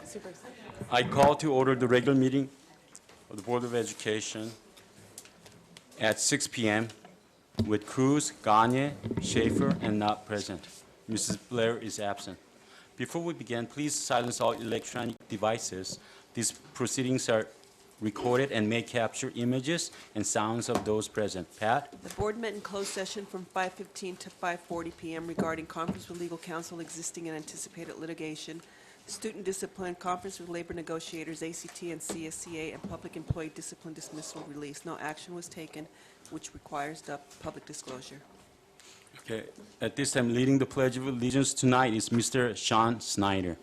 Super. I call to order the regular meeting of the Board of Education at 6 p.m. with Cruz, Gagne, Schaefer, and not present. Mrs. Blair is absent. Before we begin, please silence all electronic devices. These proceedings are recorded and may capture images and sounds of those present. Pat? The board met in closed session from 5:15 to 5:40 p.m. regarding conference with legal counsel, existing and anticipated litigation, student discipline, conference with labor negotiators, ACT and CSCA, and public employee discipline dismissal release. No action was taken, which requires the public disclosure. Okay. At this time, leading the Pledge of Allegiance tonight is Mr. Sean Snyder.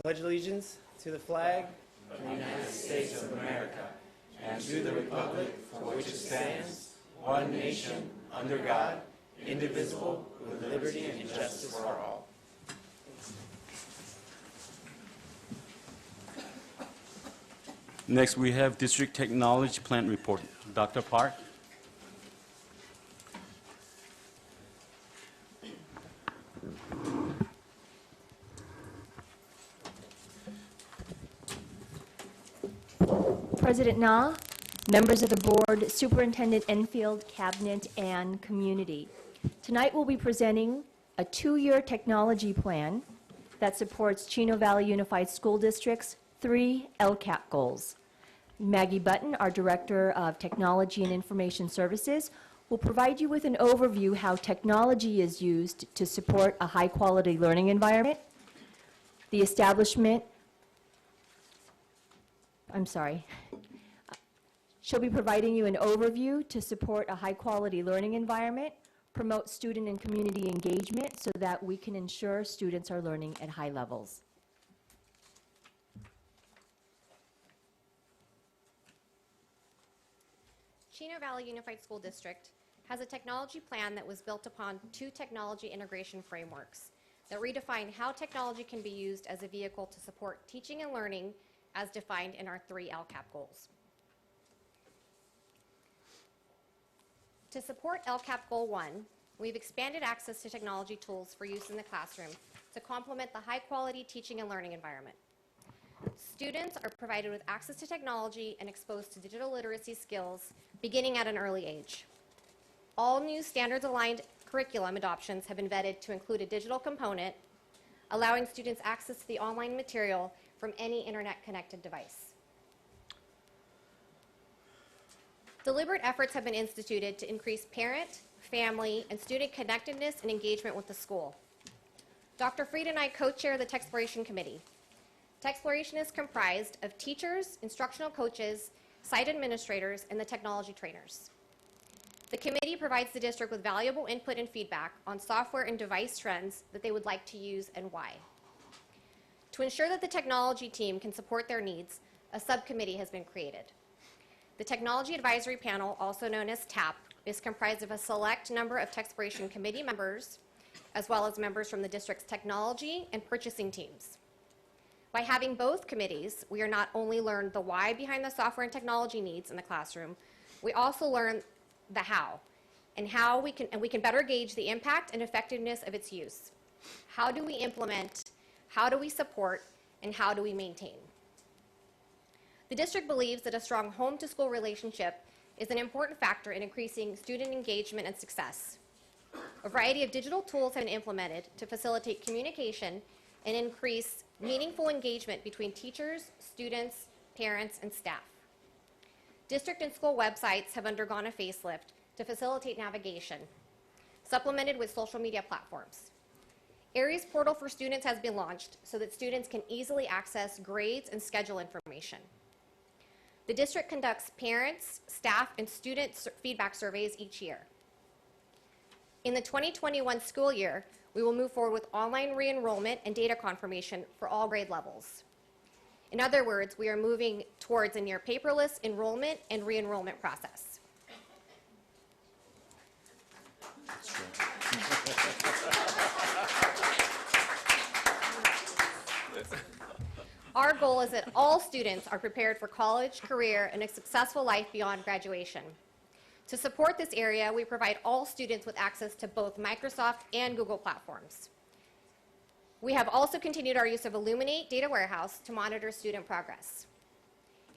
Pledge allegiance to the flag of the United States of America and to the republic for which it stands, one nation, under God, indivisible, with liberty and justice for all. Next, we have District Technology Plan Report. Dr. Park? President Na, members of the board, Superintendent Enfield, Cabinet, and community. Tonight we'll be presenting a 2-year technology plan that supports Chino Valley Unified School District's 3 LCAP goals. Maggie Button, our Director of Technology and Information Services, will provide you with an overview how technology is used to support a high-quality learning environment, the establishment She'll be providing you an overview to support a high-quality learning environment, promote student and community engagement so that we can ensure students are learning at high levels. Chino Valley Unified School District has a technology plan that was built upon 2 technology integration frameworks that redefine how technology can be used as a vehicle to support teaching and learning as defined in our 3 LCAP goals. To support LCAP Goal 1, we've expanded access to technology tools for use in the classroom to complement the high-quality teaching and learning environment. Students are provided with access to technology and exposed to digital literacy skills beginning at an early age. All new standards-aligned curriculum adoptions have been vetted to include a digital component, allowing students access to the online material from any internet-connected device. Deliberate efforts have been instituted to increase parent, family, and student connectedness and engagement with the school. Dr. Fried and I co-chair the Techsploration Committee. Techsploration is comprised of teachers, instructional coaches, site administrators, and the technology trainers. The committee provides the district with valuable input and feedback on software and device trends that they would like to use and why. To ensure that the technology team can support their needs, a subcommittee has been created. The Technology Advisory Panel, also known as TAP, is comprised of a select number of Techsploration Committee members, as well as members from the district's technology and purchasing teams. By having both committees, we are not only learn the why behind the software and technology needs in the classroom, we also learn the how, and we can better gauge the impact and effectiveness of its use. How do we implement, how do we support, and how do we maintain? The district believes that a strong home-to-school relationship is an important factor in increasing student engagement and success. A variety of digital tools have been implemented to facilitate communication and increase meaningful engagement between teachers, students, parents, and staff. District and school websites have undergone a facelift to facilitate navigation, supplemented with social media platforms. Aries Portal for Students has been launched so that students can easily access grades and schedule information. The district conducts parents, staff, and student feedback surveys each year. In the 2021 school year, we will move forward with online re-enrollment and data confirmation for all grade levels. In other words, we are moving towards a near paperless enrollment and re-enrollment process. Our goal is that all students are prepared for college, career, and a successful life beyond graduation. To support this area, we provide all students with access to both Microsoft and Google platforms. We have also continued our use of Illuminate Data Warehouse to monitor student progress.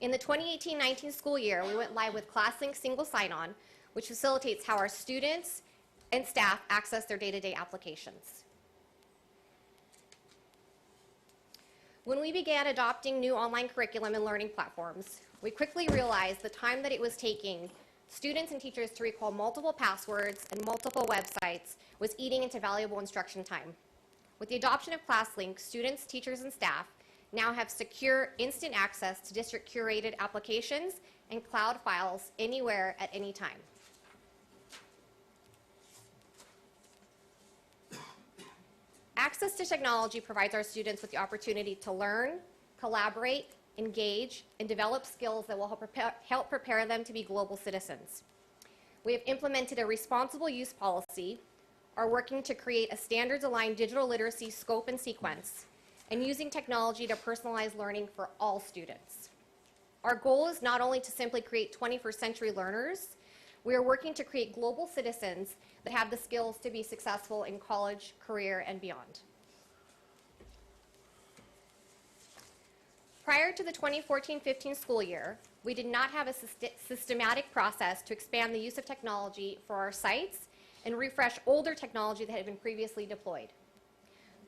In the 2018-19 school year, we went live with ClassLink Single Sign-On, which facilitates how our students and staff access their day-to-day applications. When we began adopting new online curriculum and learning platforms, we quickly realized the time that it was taking students and teachers to recall multiple passwords and multiple websites was eating into valuable instruction time. With the adoption of ClassLink, students, teachers, and staff now have secure, instant access to district-curated applications and cloud files anywhere at any time. Access to technology provides our students with the opportunity to learn, collaborate, engage, and develop skills that will help prepare them to be global citizens. We have implemented a responsible use policy, are working to create a standards-aligned digital literacy scope and sequence, and using technology to personalize learning for all students. Our goal is not only to simply create 21st century learners, we are working to create global citizens that have the skills to be successful in college, career, and beyond. Prior to the 2014-15 school year, we did not have a systematic process to expand the use of technology for our sites and refresh older technology that had been previously deployed.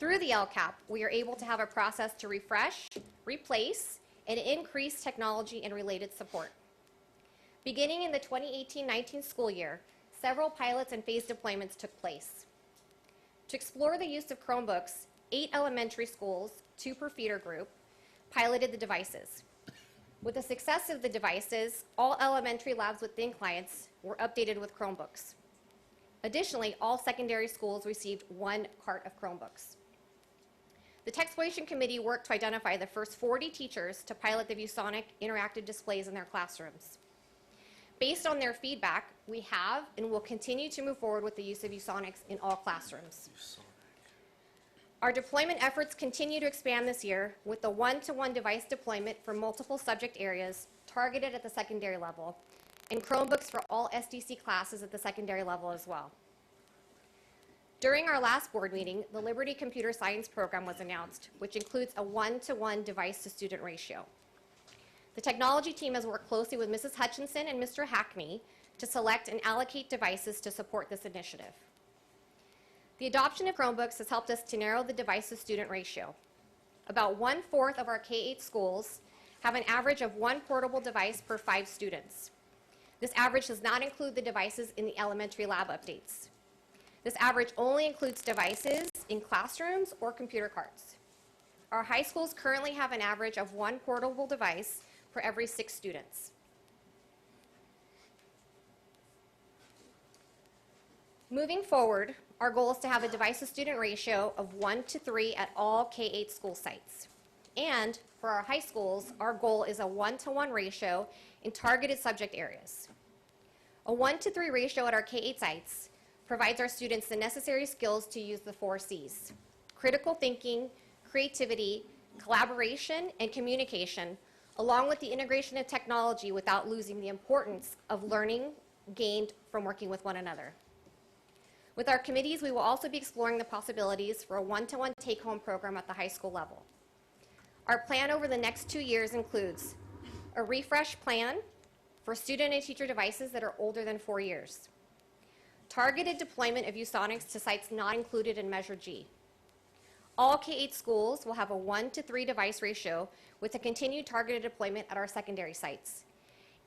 Through the LCAP, we are able to have a process to refresh, replace, and increase technology and related support. Beginning in the 2018-19 school year, several pilots and phased deployments took place. To explore the use of Chromebooks, 8 elementary schools, 2 per feeder group, piloted the devices. With the success of the devices, all elementary labs within clients were updated with Chromebooks. Additionally, all secondary schools received 1 cart of Chromebooks. The Textploration Committee worked to identify the first 40 teachers to pilot the ViewSonic interactive displays in their classrooms. Based on their feedback, we have and will continue to move forward with the use of ViewSonics in all classrooms. Our deployment efforts continue to expand this year with the one-to-one device deployment for multiple subject areas targeted at the secondary level, and Chromebooks for all SDC classes at the secondary level as well. During our last board meeting, the Liberty Computer Science program was announced, which includes a one-to-one device-to-student ratio. The technology team has worked closely with Mrs. Hutchinson and Mr. Hackney to select and allocate devices to support this initiative. The adoption of Chromebooks has helped us to narrow the device-to-student ratio. About 1/4 of our K-8 schools have an average of 1 portable device per 5 students. This average does not include the devices in the elementary lab updates. This average only includes devices in classrooms or computer carts. Our high schools currently have an average of 1 portable device for every 6 students. Moving forward, our goal is to have a device-to-student ratio of 1:3 at all K-8 school sites. And for our high schools, our goal is a 1:1 ratio in targeted subject areas. A 1:3 ratio at our K-8 sites provides our students the necessary skills to use the 4 C's: critical thinking, creativity, collaboration, and communication, along with the integration of technology without losing the importance of learning gained from working with one another. With our committees, we will also be exploring the possibilities for a 1-to-1 take-home program at the high school level. Our plan over the next 2 years includes a refresh plan for student and teacher devices that are older than 4 years, targeted deployment of ViewSonics to sites not included in Measure G. All K-8 schools will have a 1:3 device ratio with a continued targeted deployment at our secondary sites.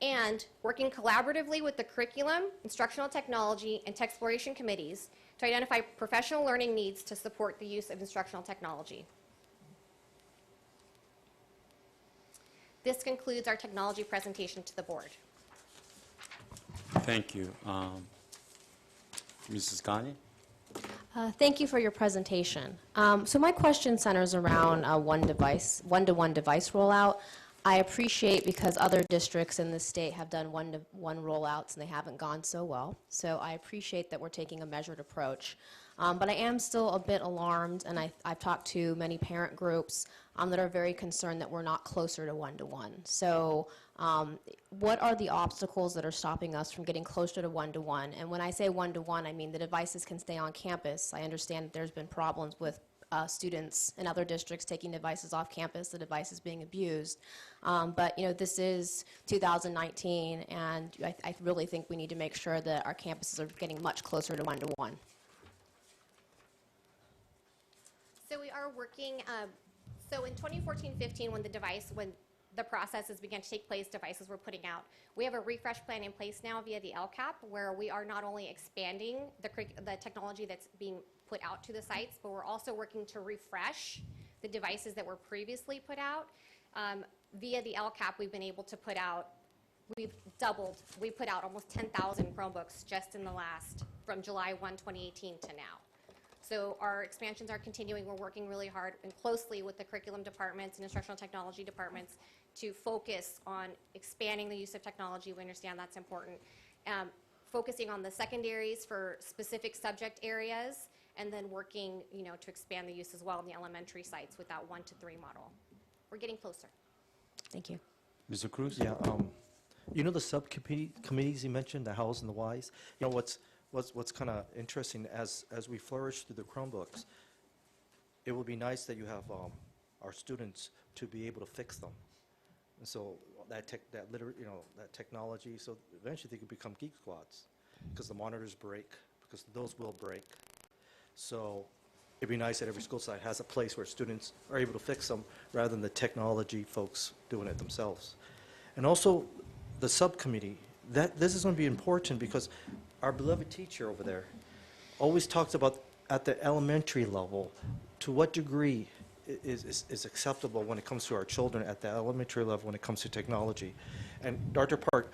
And working collaboratively with the curriculum, instructional technology, and Textploration committees to identify professional learning needs to support the use of instructional technology. This concludes our technology presentation to the board. Thank you. Mrs. Gagne? Thank you for your presentation. So my question centers around one-to-one device rollout. I appreciate because other districts in the state have done one-to-one rollouts and they haven't gone so well. So I appreciate that we're taking a measured approach. But I am still a bit alarmed, and I've talked to many parent groups that are very concerned that we're not closer to one-to-one. So what are the obstacles that are stopping us from getting closer to one-to-one? And when I say one-to-one, I mean the devices can stay on campus. I understand that there's been problems with students in other districts taking devices off campus, the devices being abused. But this is 2019, and I really think we need to make sure that our campuses are getting much closer to one-to-one. So we are working, so in 2014-15, when the processes began to take place, devices were putting out, we have a refresh plan in place now via the LCAP, where we are not only expanding the technology that's being put out to the sites, but we're also working to refresh the devices that were previously put out. Via the LCAP, we've been able to put out, we put out almost 10,000 Chromebooks just in the from July 1, 2018 to now. So our expansions are continuing. We're working really hard and closely with the curriculum departments and instructional technology departments to focus on expanding the use of technology. We understand that's important. Focusing on the secondaries for specific subject areas, and then working, to expand the use as well in the elementary sites with that 1 to 3 model. We're getting closer. Thank you. Mr. Cruz? Yeah, the subcommittees you mentioned, the hows and the whys, what's kind of interesting as we flourish through the Chromebooks, it would be nice that you have our students to be able to fix them. And so that technology, so eventually they could become geek squads because the monitors break, because those will break. So it'd be nice that every school site has a place where students are able to fix them rather than the technology folks doing it themselves. And also the subcommittee, this is going to be important because our beloved teacher over there always talks about at the elementary level, to what degree is acceptable when it comes to our children at the elementary level when it comes to technology. And Dr. Park,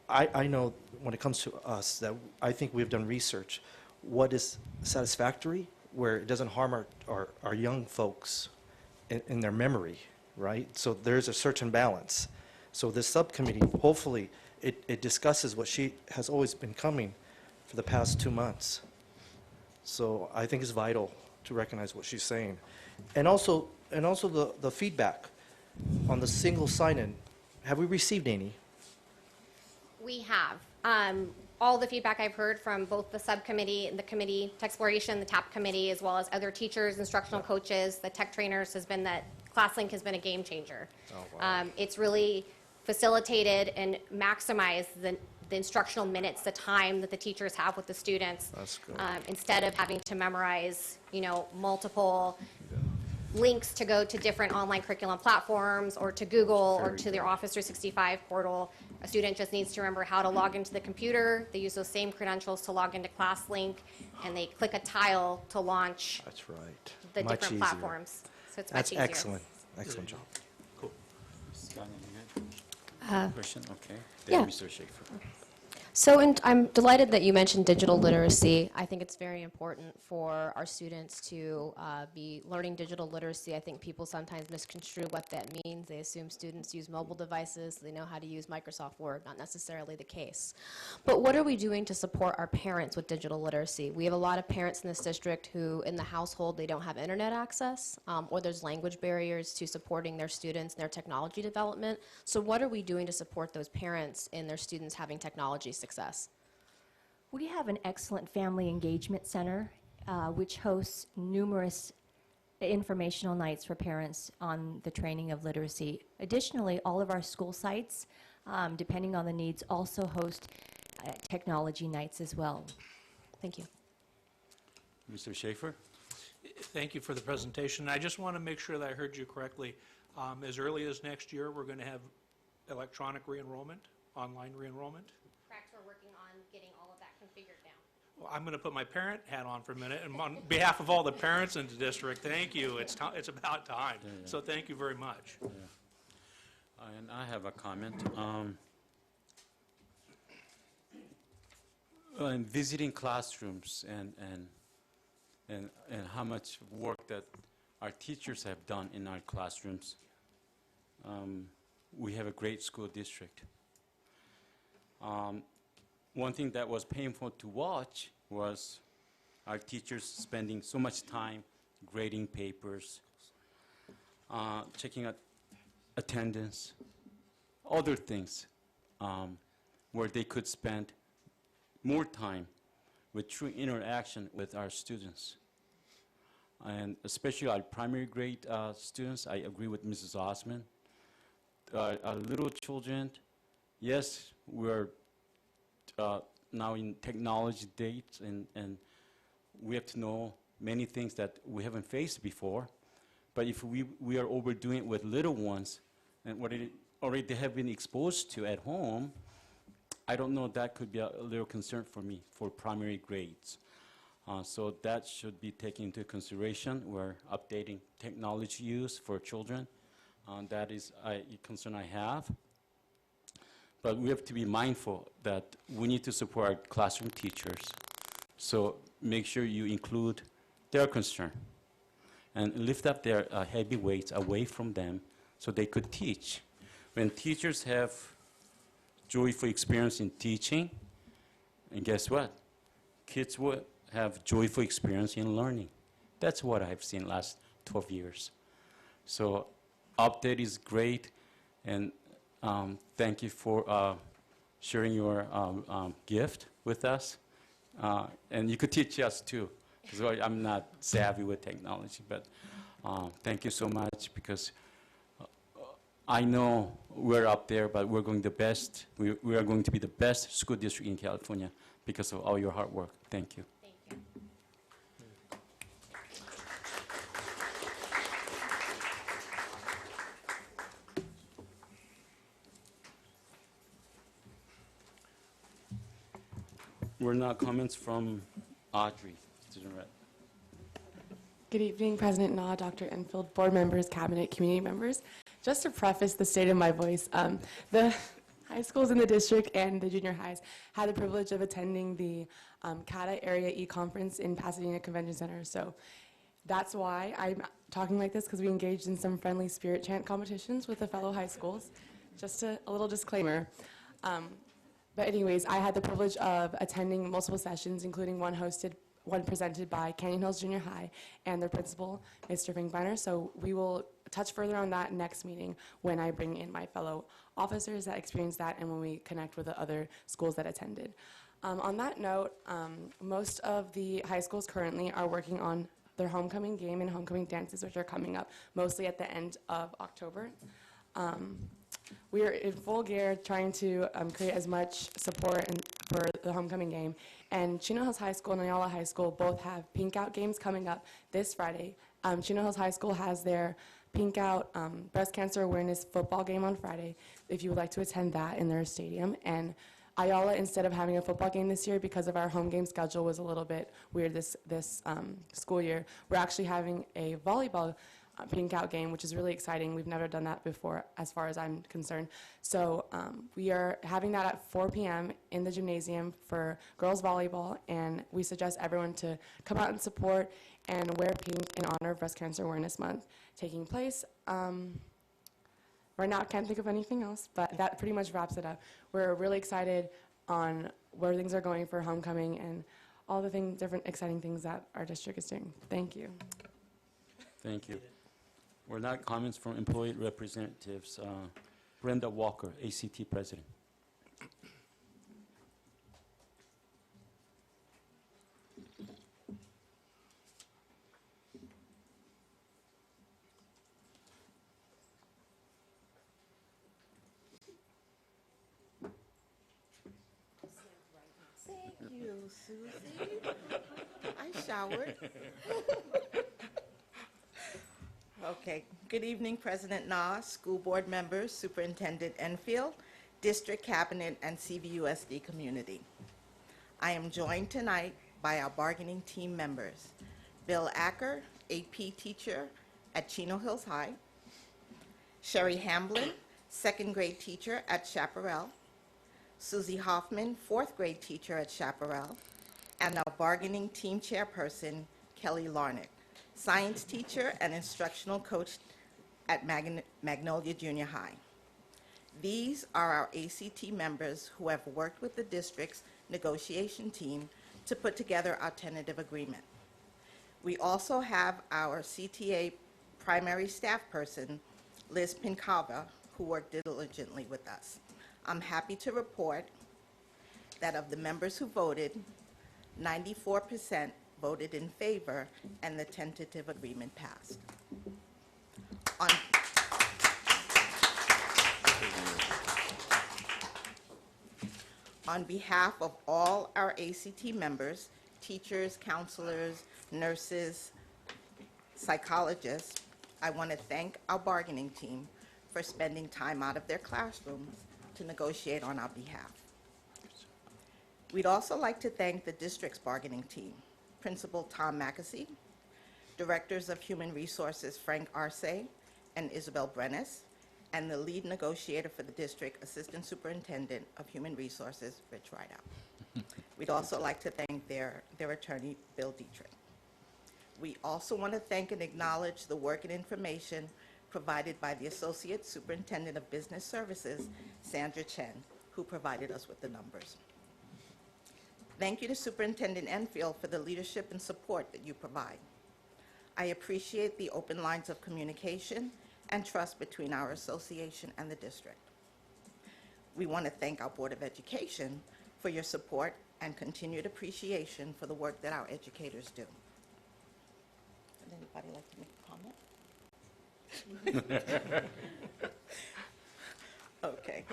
I know when it comes to us that I think we've done research. What is satisfactory, where it doesn't harm our young folks in their memory, right? So there's a certain balance. So this subcommittee, hopefully, it discusses what she has always been coming for the past 2 months. So I think it's vital to recognize what she's saying. And also the feedback on the single sign-in. Have we received any? We have. All the feedback I've heard from both the subcommittee, the committee, tech exploration, the TAP committee, as well as other teachers, instructional coaches, the tech trainers, has been that ClassLink has been a game changer. Oh, wow. It's really facilitated and maximized the instructional minutes, the time that the teachers have with the students. That's good. Instead of having to memorize, multiple links to go to different online curriculum platforms or to Google or to their Office 365 portal. A student just needs to remember how to log into the computer. They use those same credentials to log into ClassLink, and they click a tile to launch That's right. the Much different easier. platforms. So it's much That's easier. excellent. Excellent job. Ms. Gania, you had question? Okay. yeah. Then Mr. Schaefer. So I'm delighted that you mentioned digital literacy. I think it's very important for our students to be learning digital literacy. I think people sometimes misconstrue what that means. They assume students use mobile devices, they know how to use Microsoft Word, not necessarily the case. But what are we doing to support our parents with digital literacy? We have a lot of parents in this district who, in the household, they don't have internet access, or there's language barriers to supporting their students and their technology development. So what are we doing to support those parents in their students having technology success? We have an excellent family engagement center, which hosts numerous informational nights for parents on the training of literacy. Additionally, all of our school sites, depending on the needs, also host technology nights as well. Thank you. Mr. Schaefer? Thank you for the presentation. I just want to make sure that I heard you correctly. As early as next year, we're going to have electronic re-enrollment, online re-enrollment. Correct, we're working on getting all of that configured now. Well, I'm going to put my parent hat on for a minute, and on behalf of all the parents in the district, thank you. It's about time. So thank you very much. And I have a comment. In visiting classrooms and how much work that our teachers have done in our classrooms, we have a great school district. One thing that was painful to watch was our teachers spending so much time grading papers, checking out attendance, other things where they could spend more time with true interaction with our students. And especially our primary grade students, I agree with Mrs. Osman. Our little children, yes, we're now in technology dates, and we have to know many things that we haven't faced before. But if we are overdoing it with little ones, and what it already they have been exposed to at home, I don't know, that could be a little concern for me for primary grades. So that should be taken into consideration. We're updating technology use for children. That is a concern I have. But we have to be mindful that we need to support our classroom teachers. So make sure you include their concern and lift up their heavy weights away from them so they could teach. When teachers have joyful experience in teaching, and guess what? Kids will have joyful experience in learning. That's what I've seen last 12 years. So update is great, and thank you for sharing your gift with us. And you could teach us too, because I'm not savvy with technology, but thank you so much, because I know we're up there, but we're going the best. We are going to be the best school district in California because of all your hard work. Thank you. Thank you. We're now comments from Audrey, student rep. Good evening, President Na, Dr. Enfield, board members, cabinet, community members. Just to preface the state of my voice, the high schools in the district and the junior highs had the privilege of attending the CATA Area E-Conference in Pasadena Convention Center. So that's why I'm talking like this, because we engaged in some friendly spirit chant competitions with the fellow high schools. Just a little disclaimer. But anyways, I had the privilege of attending multiple sessions, including one presented by Canyon Hills Junior High and their principal, Mr. Finkbeiner. So we will touch further on that next meeting when I bring in my fellow officers that experienced that and when we connect with the other schools that attended. On that note, most of the high schools currently are working on their homecoming game and homecoming dances, which are coming up mostly at the end of October. We are in full gear trying to create as much support for the homecoming game. And Chino Hills High School and Ayala High School both have Pink Out games coming up this Friday. Chino Hills High School has their Pink Out breast cancer awareness football game on Friday, if you would like to attend that in their stadium. And Ayala, instead of having a football game this year, because of our home game schedule was a little bit weird this school year, we're actually having a volleyball Pink Out game, which is really exciting. We've never done that before, as far as I'm concerned. So we are having that at 4 p.m. in the gymnasium for girls volleyball, and we suggest everyone to come out and support and wear pink in honor of Breast Cancer Awareness Month taking place. Right now, I can't think of anything else, but that pretty much wraps it up. We're really excited on where things are going for homecoming and all the different exciting things that our district is doing. Thank you. Thank you. We're now comments from employee representatives. Brenda Walker, ACT president. Thank you, Susie. I showered. Okay. Good evening, President Na, school board members, Superintendent Enfield, district cabinet, and CVUSD community. I am joined tonight by our bargaining team members, Bill Acker, AP teacher at Chino Hills High, Sherry Hamblin, second grade teacher at Chaparral, Susie Hoffman, fourth grade teacher at Chaparral, and our bargaining team chairperson, Kelly Larnick, science teacher and instructional coach at Magnolia Junior High. These are our ACT members who have worked with the district's negotiation team to put together our tentative agreement. We also have our CTA primary staff person, Liz Pincava, who worked diligently with us. I'm happy to report that of the members who voted, 94% voted in favor, and the tentative agreement passed. On behalf of all our ACT members, teachers, counselors, nurses, psychologists, I want to thank our bargaining team for spending time out of their classrooms to negotiate on our behalf. We'd also like to thank the district's bargaining team, Principal Tom Mackesy, Directors of Human Resources Frank Arce and Isabel Brennis, and the lead negotiator for the district, Assistant Superintendent of Human Resources, Rich Rideout. We'd also like to thank their attorney, Bill Dietrich. We also want to thank and acknowledge the work and information provided by the Associate Superintendent of Business Services, Sandra Chen, who provided us with the numbers. Thank you to Superintendent Enfield for the leadership and support that you provide. I appreciate the open lines of communication and trust between our association and the district. We want to thank our Board of Education for your support and continued appreciation for the work that our educators do. Would anybody like to make a comment? Okay.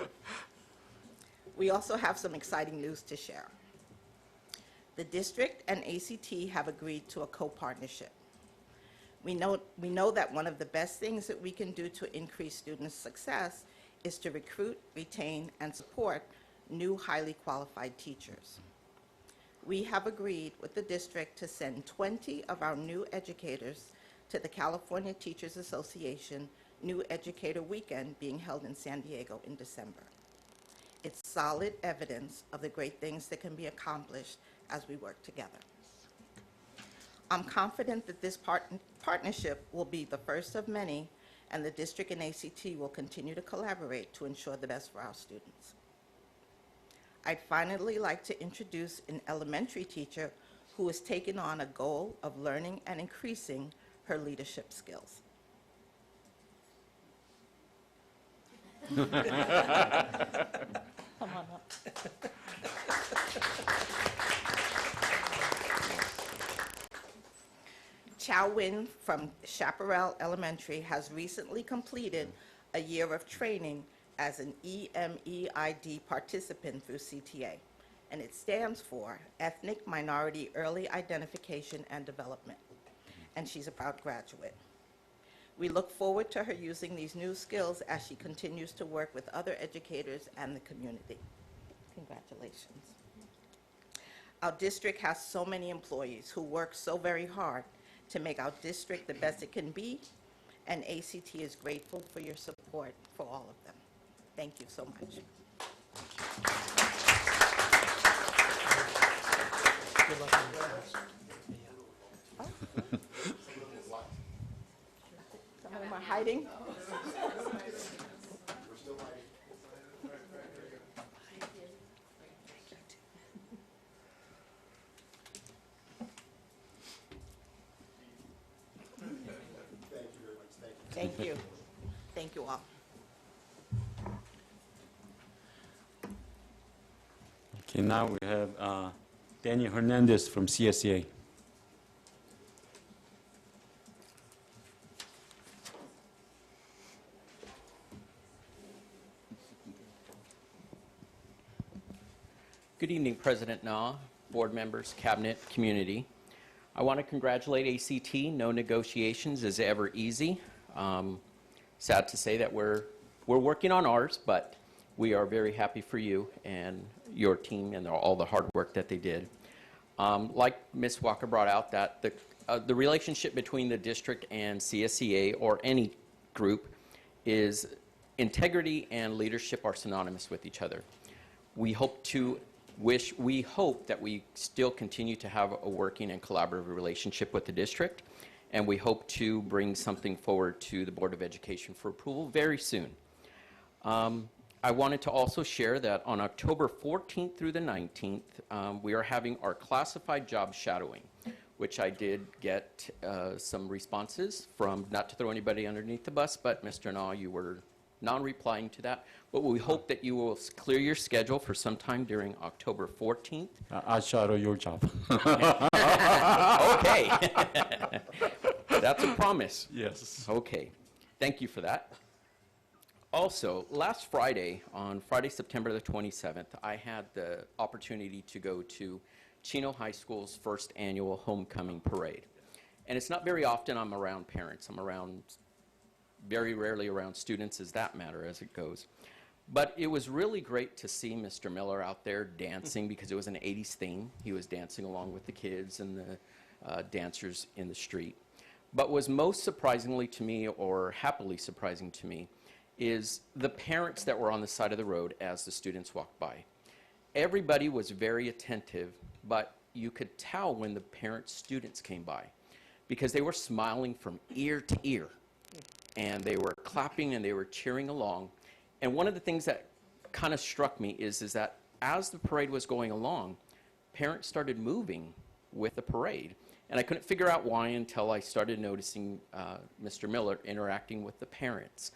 We also have some exciting news to share. The district and ACT have agreed to a co-partnership. We know that one of the best things that we can do to increase student success is to recruit, retain, and support new highly qualified teachers. We have agreed with the district to send 20 of our new educators to the California Teachers Association New Educator Weekend being held in San Diego in December. It's solid evidence of the great things that can be accomplished as we work together. I'm confident that this partnership will be the first of many, and the district and ACT will continue to collaborate to ensure the best for our students. I'd finally like to introduce an elementary teacher who has taken on a goal of learning and increasing her leadership skills. Come on up. Chow Win from Chaparral Elementary has recently completed a year of training as an EMEID participant through CTA, and it stands for Ethnic Minority Early Identification and Development, and she's a proud graduate. We look forward to her using these new skills as she continues to work with other educators and the community. Congratulations. Our district has so many employees who work so very hard to make our district the best it can be, and ACT is grateful for your support for all of them. Thank you so much. Good luck in your class. Some of them are hiding. Thank you. Thank you all. Okay, now we have Daniel Hernandez from CSEA. Good evening, President Na, board members, cabinet, community. I want to congratulate ACT. No negotiations is ever easy. Sad to say that we're working on ours, but we are very happy for you and your team and all the hard work that they did. Like Ms. Walker brought out, that the relationship between the district and CSEA or any group is integrity and leadership are synonymous with each other. We hope that we still continue to have a working and collaborative relationship with the district, and we hope to bring something forward to the Board of Education for approval very soon. I wanted to also share that on October 14th through the 19th, we are having our classified job shadowing, which I did get some responses from, not to throw anybody underneath the bus, but Mr. Na, you were non-replying to that. But we hope that you will clear your schedule for sometime during October 14th. I'll shadow your job. Okay. That's a promise. Yes. Okay. Thank you for that. Also, last Friday, on Friday, September the 27th, I had the opportunity to go to Chino High School's first annual homecoming parade. And it's not very often I'm around parents. I'm around, very rarely around students as that matter as it goes. But it was really great to see Mr. Miller out there dancing because it was an 80s theme. He was dancing along with the kids and the dancers in the street. But was most surprisingly to me, or happily surprising to me, is the parents that were on the side of the road as the students walked by. Everybody was very attentive, but you could tell when the parent-students came by because they were smiling from ear to ear, and they were clapping and they were cheering along. And one of the things that kind of struck me is that as the parade was going along, parents started moving with the parade. And I couldn't figure out why until I started noticing Mr. Miller interacting with the parents.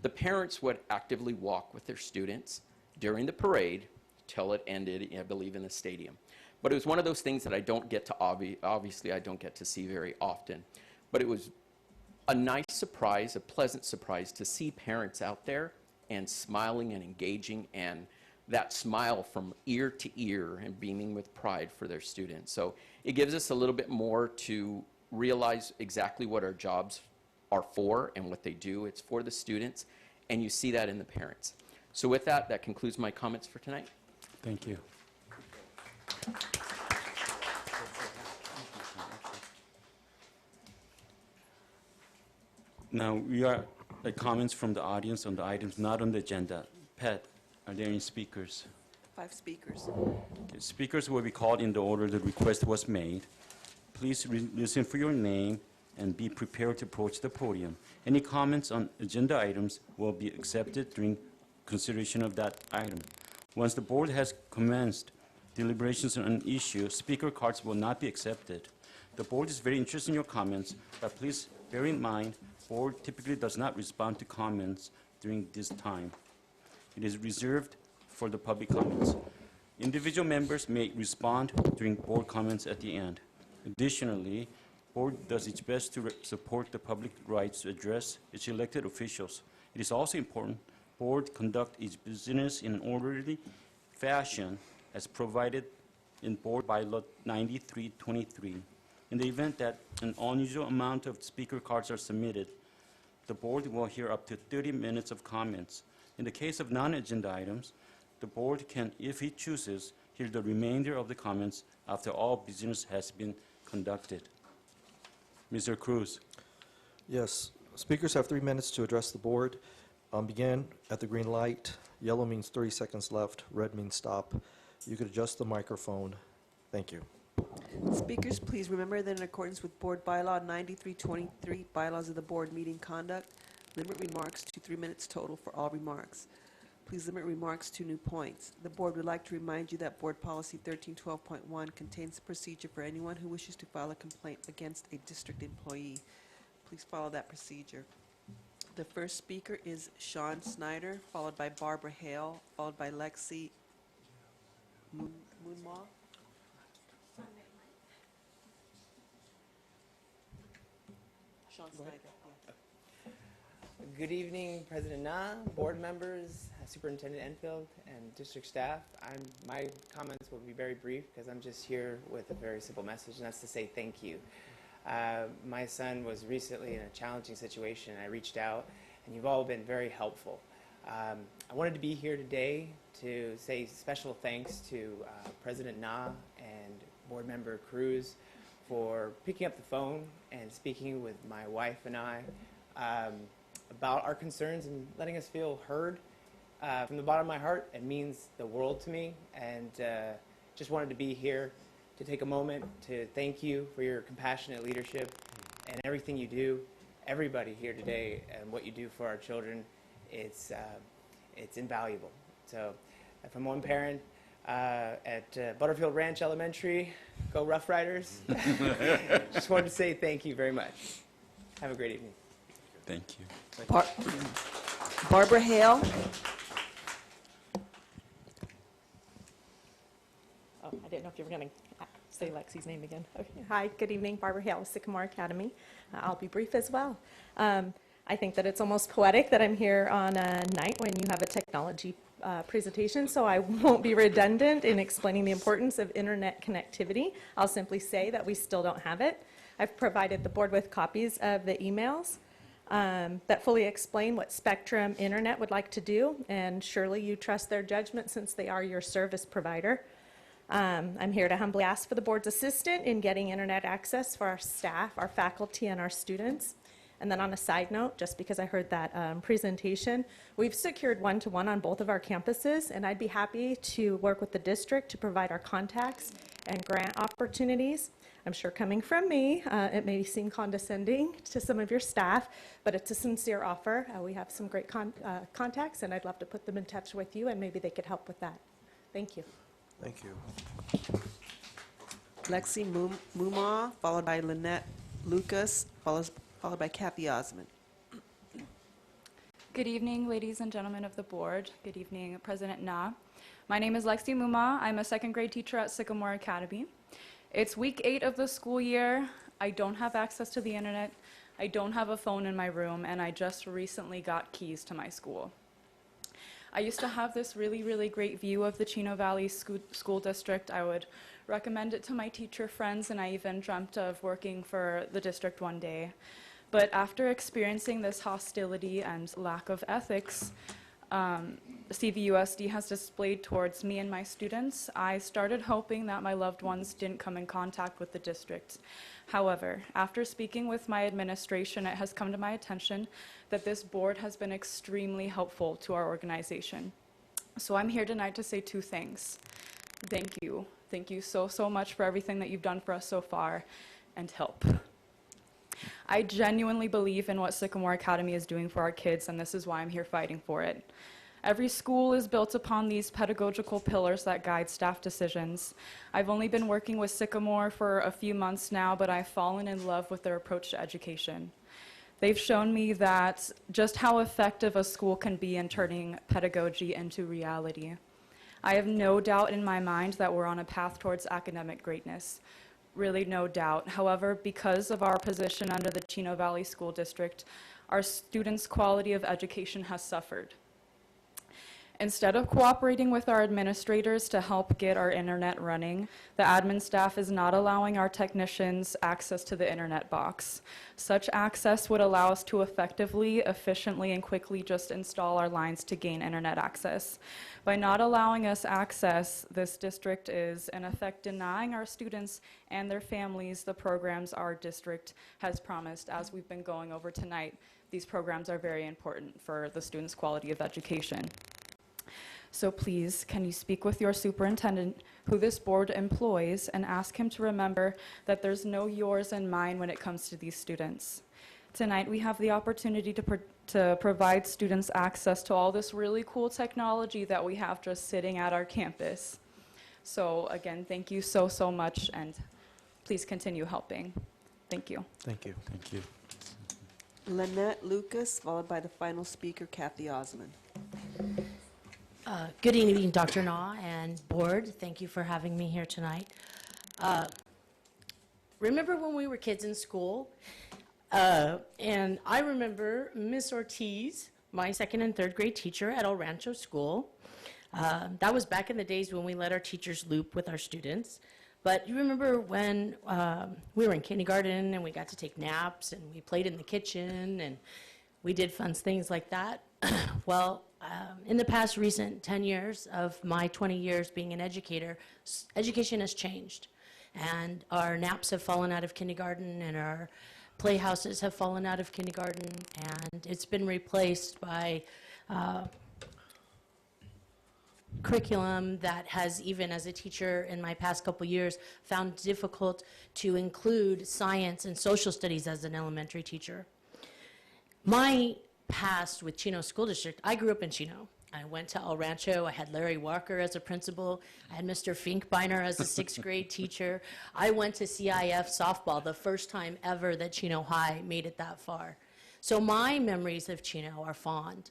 The parents would actively walk with their students during the parade till it ended, I believe, in the stadium. But it was one of those things that I don't get to, obviously I don't get to see very often. But it was a nice surprise, a pleasant surprise to see parents out there and smiling and engaging, and that smile from ear to ear and beaming with pride for their students. So it gives us a little bit more to realize exactly what our jobs are for and what they do. It's for the students, and you see that in the parents. So with that, that concludes my comments for tonight. Thank you. Now, we are at comments from the audience on the items not on the agenda. Pat, are there any speakers? 5 speakers. Okay, speakers will be called in the order the request was made. Please listen for your name and be prepared to approach the podium. Any comments on agenda items will be accepted during consideration of that item. Once the board has commenced deliberations on an issue, speaker cards will not be accepted. The board is very interested in your comments, but please bear in mind, board typically does not respond to comments during this time. It is reserved for the public comments. Individual members may respond during board comments at the end. Additionally, board does its best to support the public rights to address its elected officials. It is also important board conduct its business in an orderly fashion as provided in Board Bylaw 9323. In the event that an unusual amount of speaker cards are submitted, the board will hear up to 30 minutes of comments. In the case of non-agenda items, the board can, if it chooses, hear the remainder of the comments after all business has been conducted. Mr. Cruz. Yes, speakers have 3 minutes to address the board. Begin at the green light. Yellow means 30 seconds left, red means stop. You could adjust the microphone. Thank you. Speakers, please remember that in accordance with Board Bylaw 9323, Bylaws of the Board Meeting Conduct, limit remarks to 3 minutes total for all remarks. Please limit remarks to new points. The board would like to remind you that Board Policy 1312.1 contains a procedure for anyone who wishes to file a complaint against a district employee. Please follow that procedure. The first speaker is Sean Snyder, followed by Barbara Hale, followed by Lexi Moonmaw. Sean Snyder. Yeah. Good evening, President Na, board members, Superintendent Enfield, and district staff. My comments will be very brief because I'm just here with a very simple message, and that's to say thank you. My son was recently in a challenging situation. I reached out, and you've all been very helpful. I wanted to be here today to say special thanks to President Na and Board Member Cruz for picking up the phone and speaking with my wife and I about our concerns and letting us feel heard. From the bottom of my heart, it means the world to me, and just wanted to be here to take a moment to thank you for your compassionate leadership and everything you do, everybody here today, and what you do for our children. It's it's invaluable. So from one parent at Butterfield Ranch Elementary, go Rough Riders. Just wanted to say thank you very much. Have a great evening. Thank you. Barbara Hale. Oh, I didn't know if you were going to say Lexi's name again. Okay. Hi, good evening. Barbara Hale with Sycamore Academy. I'll be brief as well. I think that it's almost poetic that I'm here on a night when you have a technology presentation, so I won't be redundant in explaining the importance of internet connectivity. I'll simply say that we still don't have it. I've provided the board with copies of the emails that fully explain what Spectrum Internet would like to do, and surely you trust their judgment since they are your service provider. I'm here to humbly ask for the board's assistance in getting internet access for our staff, our faculty, and our students. And then on a side note, just because I heard that presentation, we've secured one-to-one on both of our campuses, and I'd be happy to work with the district to provide our contacts and grant opportunities. I'm sure coming from me, it may seem condescending to some of your staff, but it's a sincere offer. We have some great contacts, and I'd love to put them in touch with you, and maybe they could help with that. Thank you. Thank you. Lexi Mumma, followed by Lynette Lucas, followed by Kathy Osmond. Good evening, ladies and gentlemen of the board. Good evening, President Na. My name is Lexi Mumma. I'm a second grade teacher at Sycamore Academy. It's week 8 of the school year. I don't have access to the internet. I don't have a phone in my room, and I just recently got keys to my school. I used to have this really, really great view of the Chino Valley School District. I would recommend it to my teacher friends, and I even dreamt of working for the district one day. But after experiencing this hostility and lack of ethics CVUSD has displayed towards me and my students, I started hoping that my loved ones didn't come in contact with the district. However, after speaking with my administration, it has come to my attention that this board has been extremely helpful to our organization. So I'm here tonight to say 2 things. Thank you. Thank you so, so much for everything that you've done for us so far, and help. I genuinely believe in what Sycamore Academy is doing for our kids, and this is why I'm here fighting for it. Every school is built upon these pedagogical pillars that guide staff decisions. I've only been working with Sycamore for a few months now, but I've fallen in love with their approach to education. They've shown me that just how effective a school can be in turning pedagogy into reality. I have no doubt in my mind that we're on a path towards academic greatness. Really no doubt. However, because of our position under the Chino Valley School District, our students' quality of education has suffered. Instead of cooperating with our administrators to help get our internet running, the admin staff is not allowing our technicians access to the internet box. Such access would allow us to effectively, efficiently, and quickly just install our lines to gain internet access. By not allowing us access, this district is in effect denying our students and their families the programs our district has promised. As we've been going over tonight, these programs are very important for the students' quality of education. So please, can you speak with your superintendent, who this board employs, and ask him to remember that there's no yours and mine when it comes to these students. Tonight we have the opportunity to provide students access to all this really cool technology that we have just sitting at our campus. So again, thank you so, so much, and please continue helping. Thank you. Thank you. Thank you. Lynette Lucas, followed by the final speaker, Kathy Osmond. Good evening, Dr. Na and board. Thank you for having me here tonight. Remember when we were kids in school? And I remember Miss Ortiz, my second and third grade teacher at El Rancho School. That was back in the days when we let our teachers loop with our students. But you remember when we were in kindergarten and we got to take naps and we played in the kitchen and we did fun things like that? Well, in the past recent 10 years of my 20 years being an educator, education has changed. And our naps have fallen out of kindergarten and our playhouses have fallen out of kindergarten, and it's been replaced by curriculum that has, even as a teacher in my past couple years, found difficult to include science and social studies as an elementary teacher. My past with Chino School District, I grew up in Chino. I went to El Rancho. I had Larry Walker as a principal. I had Mr. Finkbeiner as a sixth grade teacher. I went to CIF softball the first time ever that Chino High made it that far. So my memories of Chino are fond.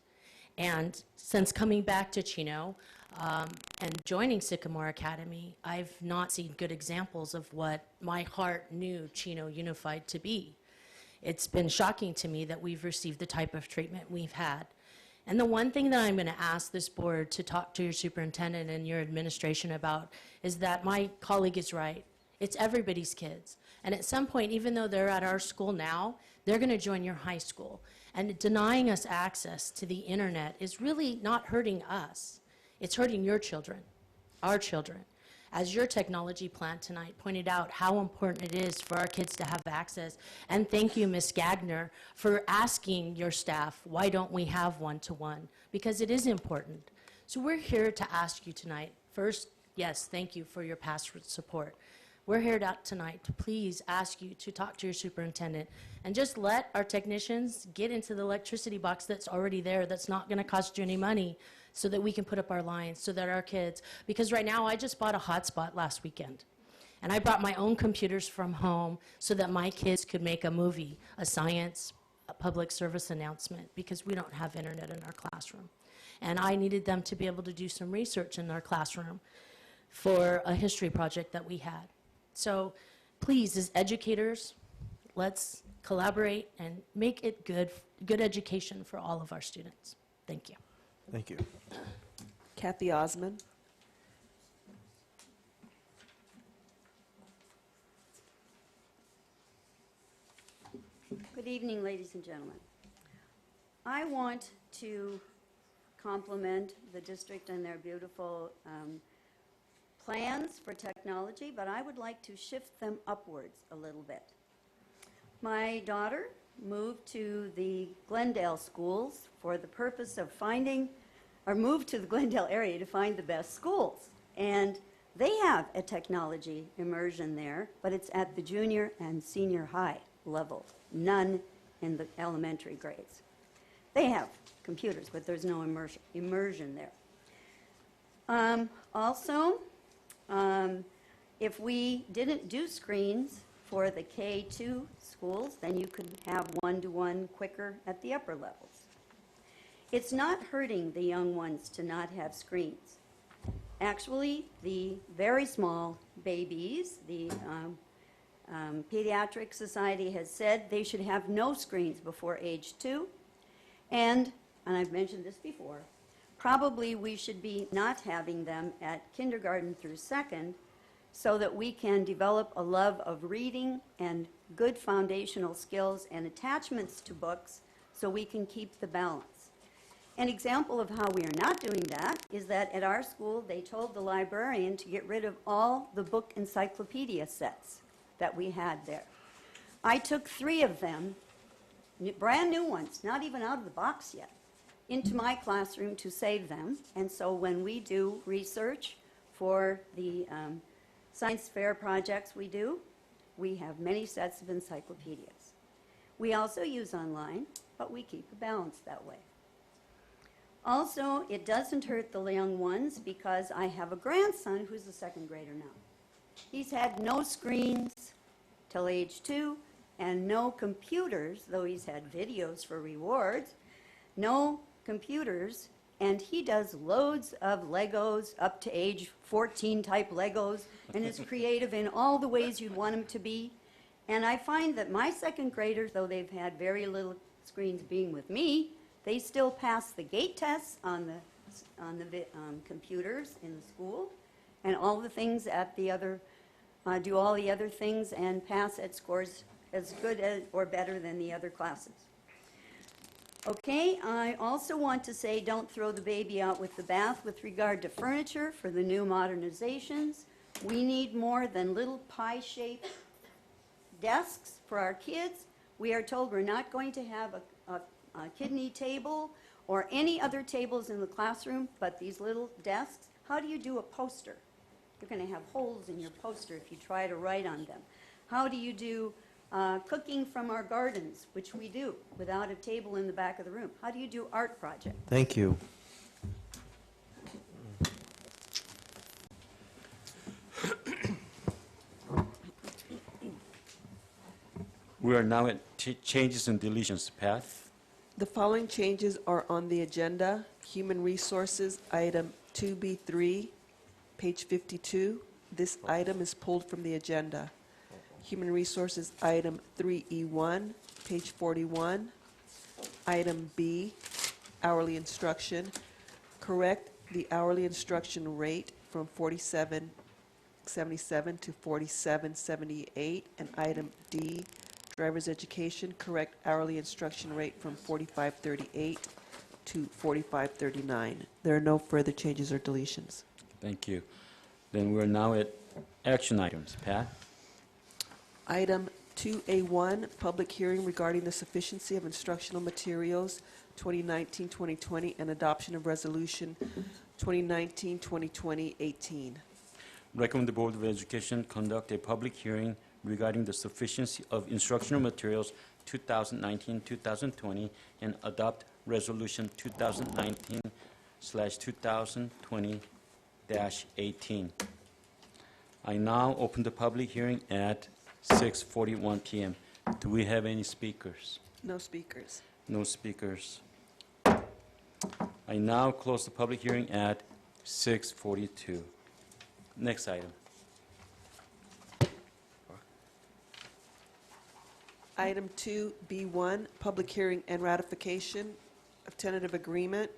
And since coming back to Chino and joining Sycamore Academy, I've not seen good examples of what my heart knew Chino Unified to be. It's been shocking to me that we've received the type of treatment we've had. And the one thing that I'm going to ask this board to talk to your superintendent and your administration about is that my colleague is right. It's everybody's kids. And at some point, even though they're at our school now, they're going to join your high school. And denying us access to the internet is really not hurting us. It's hurting your children, our children. As your technology plan tonight pointed out how important it is for our kids to have access. And thank you, Ms. Gagner, for asking your staff, why don't we have one-to-one? Because it is important. So we're here to ask you tonight, first, yes, thank you for your past support. We're here tonight to please ask you to talk to your superintendent and just let our technicians get into the electricity box that's already there, that's not going to cost you any money, so that we can put up our lines, so that our kids, because right now I just bought a hotspot last weekend. And I brought my own computers from home so that my kids could make a movie, a science, a public service announcement, because we don't have internet in our classroom. And I needed them to be able to do some research in our classroom for a history project that we had. So please, as educators, let's collaborate and make it good education for all of our students. Thank you. Thank you. Kathy Osman. Good evening, ladies and gentlemen. I want to compliment the district and their beautiful plans for technology, but I would like to shift them upwards a little bit. My daughter moved to the Glendale schools for the purpose of moved to the Glendale area to find the best schools. And they have a technology immersion there, but it's at the junior and senior high level, none in the elementary grades. They have computers, but there's no immersion there. Also, if we didn't do screens for the K2 schools, then you could have one-to-one quicker at the upper levels. It's not hurting the young ones to not have screens. Actually, the very small babies, the Pediatric Society has said they should have no screens before age 2. And I've mentioned this before, probably we should be not having them at kindergarten through 2nd so that we can develop a love of reading and good foundational skills and attachments to books so we can keep the balance. An example of how we are not doing that is that at our school they told the librarian to get rid of all the book encyclopedia sets that we had there. I took 3 of them, brand new ones, not even out of the box yet, into my classroom to save them. And so when we do research for the science fair projects we do, we have many sets of encyclopedias. We also use online, but we keep a balance that way. Also, it doesn't hurt the young ones because I have a grandson who's a 2nd grader now. He's had no screens till age 2 and no computers, though he's had videos for rewards, no computers, and he does loads of Legos up to age 14 type Legos and is creative in all the ways you'd want him to be. And I find that my 2nd graders, though they've had very little screens being with me, they still pass the gate tests on the computers in the school and all the things at the other, do all the other things and pass at scores as good as or better than the other classes. Okay, I also want to say don't throw the baby out with the bath with regard to furniture for the new modernizations. We need more than little pie-shaped desks for our kids. We are told we're not going to have a kidney table or any other tables in the classroom, but these little desks. How do you do a poster? You're going to have holes in your poster if you try to write on them. How do you do cooking from our gardens, which we do without a table in the back of the room? How do you do art projects? Thank you. We are now at changes and deletions. Pat? The following changes are on the agenda. Human Resources, item 2B3, page 52. This item is pulled from the agenda. Human Resources, item 3E1, page 41. Item B, hourly instruction. Correct the hourly instruction rate from 47.77 to 47.78. And item D, driver's education, correct hourly instruction rate from 45.38 to 45.39. There are no further changes or deletions. Thank you. Then we're now at action items. Pat? Item 2A1, public hearing regarding the sufficiency of instructional materials 2019-2020 and adoption of resolution 2019-2020-18. Recommend the Board of Education conduct a public hearing regarding the sufficiency of instructional materials 2019-2020 and adopt resolution 2019/2020-18. I now open the public hearing at 6:41 p.m. Do we have any speakers? No speakers. No speakers. I now close the public hearing at 6:42. Next item. Item 2B1, public hearing and ratification of tentative agreement.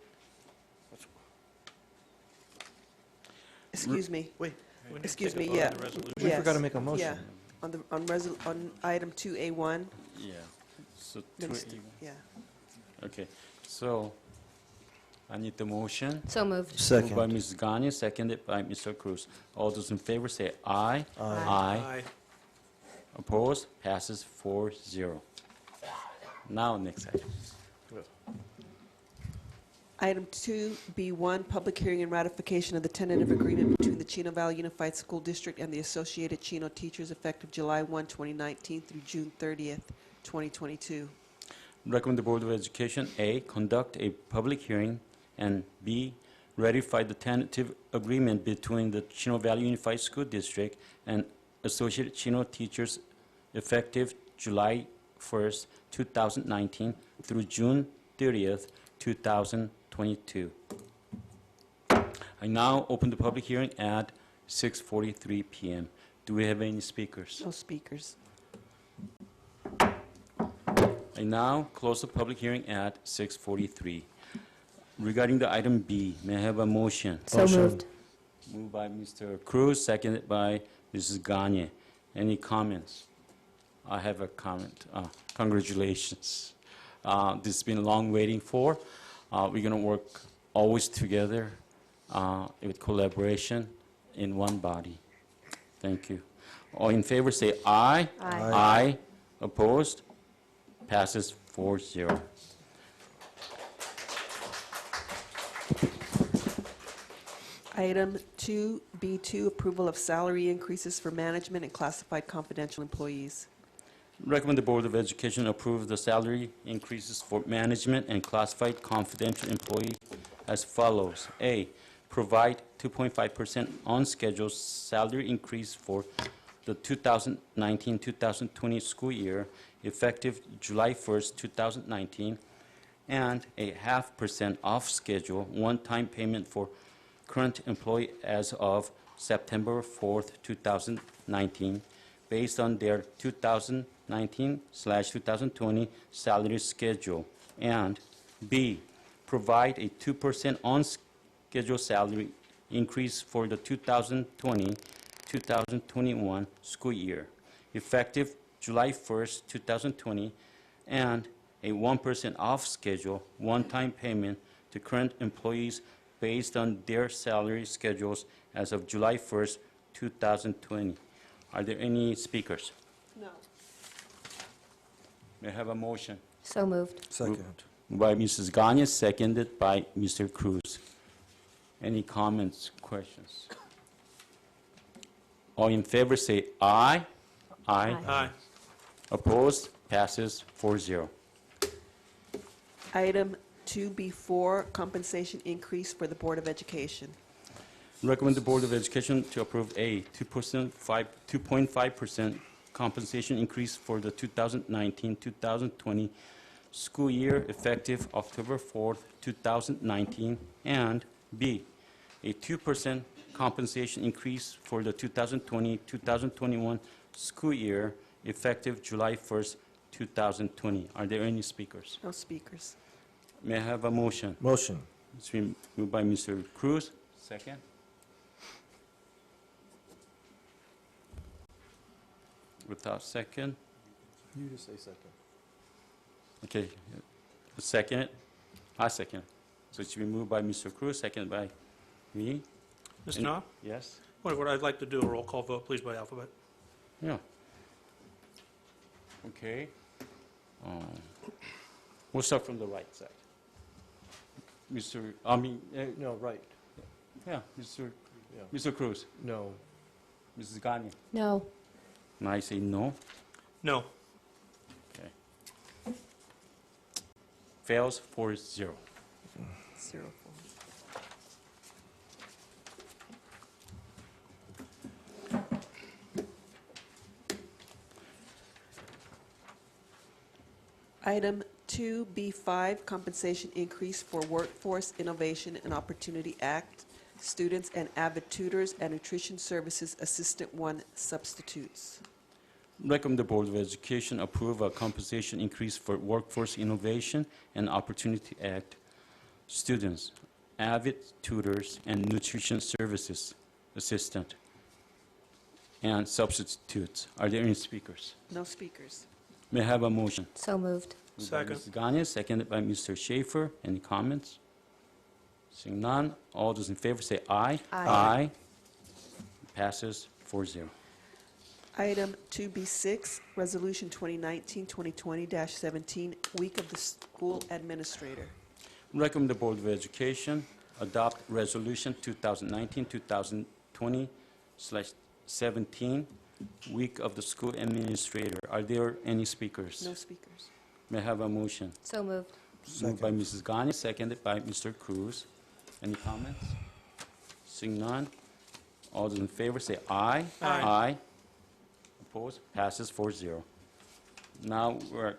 Excuse me. Wait, We need to Excuse take a me, vote on yeah. the resolution. we forgot to Yes, make a motion. Yeah, on item 2A1. Yeah. So Next, two- yeah. Okay. So I need the motion. So moved. Moved by Second. Mrs. Gagne, seconded by Mr. Cruz. All those in favor say aye. Aye. Opposed? Passes 4-0. Now, next item. Item 2B1, public hearing and ratification of the tentative agreement between the Chino Valley Unified School District and the Associated Chino Teachers effective July 1, 2019 through June 30th, 2022. Recommend the Board of Education, A, conduct a public hearing, and B, ratify the tentative agreement between the Chino Valley Unified School District and Associated Chino Teachers effective July 1st, 2019 through June 30th, 2022. I now open the public hearing at 6:43 p.m. Do we have any speakers? No speakers. I now close the public hearing at 6:43. Regarding the item B, may I have a motion? So moved. Moved by Mr. Cruz, seconded by Mrs. Gagne. Any comments? I have a comment. Congratulations. This has been long waiting for. We're going to work always together with collaboration in one body. Thank you. All in favor say aye. Aye. Aye. Opposed? Passes 4-0. Item 2B2, approval of salary increases for management and classified confidential employees. Recommend the Board of Education approve the salary increases for management and classified confidential employee as follows. A, provide 2.5% on-schedule salary increase for the 2019-2020 school year effective July 1st, 2019, and a 0.5% off-schedule one-time payment for current employee as of September 4th, 2019, based on their 2019/2020 salary schedule. And B, provide a 2% on-schedule salary increase for the 2020-2021 school year, effective July 1st, 2020, and a 1% off-schedule one-time payment to current employees based on their salary schedules as of July 1st, 2020. Are there any speakers? No. May I have a motion? So moved. Second. Moved by Mrs. Gagne, seconded by Mr. Cruz. Any comments, questions? All in favor say aye. Aye. Aye. Opposed? Passes 4-0. Item 2B4, compensation increase for the Board of Education. Recommend the Board of Education to approve a 2.5% compensation increase for the 2019-2020 school year effective October 4th, 2019, and B, a 2% compensation increase for the 2020-2021 school year effective July 1st, 2020. Are there any speakers? No speakers. May I have a motion? Motion. It's been moved by Mr. Cruz. Second. Without second? You just say second. Okay. Second it? I second it. So it's been moved by Mr. Cruz, second by me. Mr. Any- Na? Yes? What I'd like to do, a roll call vote, please, by alphabet. Yeah. Okay. We'll start from the right side. No, right. Yeah, Mr. Yeah. Mr. Cruz, No. Mrs. Gagne. No. And I say no. No. Okay. Fails 4-0. 0-4. Item 2B5, compensation increase for Workforce Innovation and Opportunity Act students and avid tutors and nutrition services assistant 1 substitutes. Recommend the Board of Education approve a compensation increase for Workforce Innovation and Opportunity Act students, avid tutors, and nutrition services assistant and substitutes. Are there any speakers? No speakers. May I have a motion? So moved. Moved by Second. Mrs. Gagne, seconded by Mr. Schaefer. Any comments? Seeing none, all those in favor say aye. Aye. Passes 4-0. Item 2B6, Resolution 2019-2020-17, Week of the School Administrator. Recommend the Board of Education adopt Resolution 2019-2020/17, Week of the School Administrator. Are there any speakers? No speakers. May I have a motion? So moved. Moved by Mrs. Gagne, seconded by Mr. Cruz. Any comments? Seeing none, all those in favor say aye. Aye. Aye. Opposed? Passes 4-0. Now we're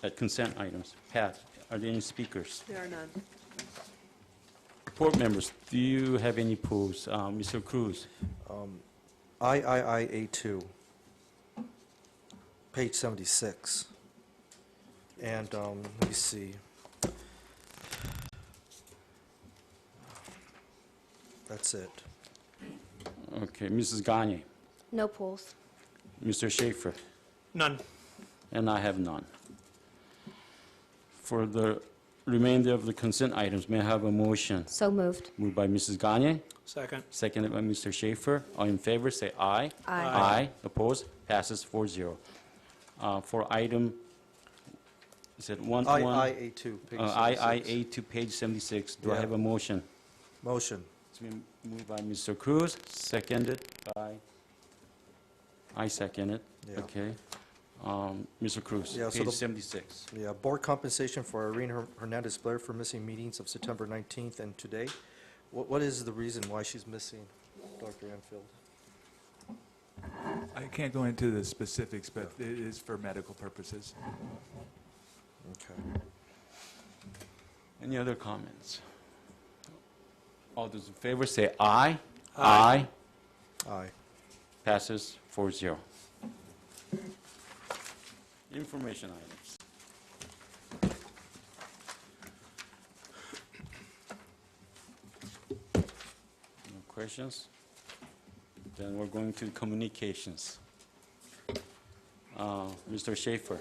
at consent items. Pat, are there any speakers? There are none. Board members, do you have any polls? Mr. Cruz? IIIA2, page 76. And let me see. That's it. Okay, Mrs. Gagne, No polls. Mr. Schaefer, None. and I have none. For the remainder of the consent items, may I have a motion? So moved. Moved by Mrs. Gagne, Second. seconded by Mr. Schaefer. All in favor, say aye. Aye. Aye. Opposed? Passes 4-0. For item, is it one? IIA2, page 76. IIA to page 76. Do I Yeah. have a motion? Motion. It's been moved by Mr. Cruz, seconded by, I second it. Yeah. Okay. Mr. Cruz, Yeah, so page the- 76. Yeah, board compensation for Irene Hernandez Blair for missing meetings of September 19th and today. What is the reason why she's missing, Dr. Enfield? I can't go into the specifics, but it is for medical purposes. Okay. Any other comments? All those in favor say aye. Aye. Aye. Passes 4-0. Information items. No questions? Then we're going to communications. Mr. Schaefer.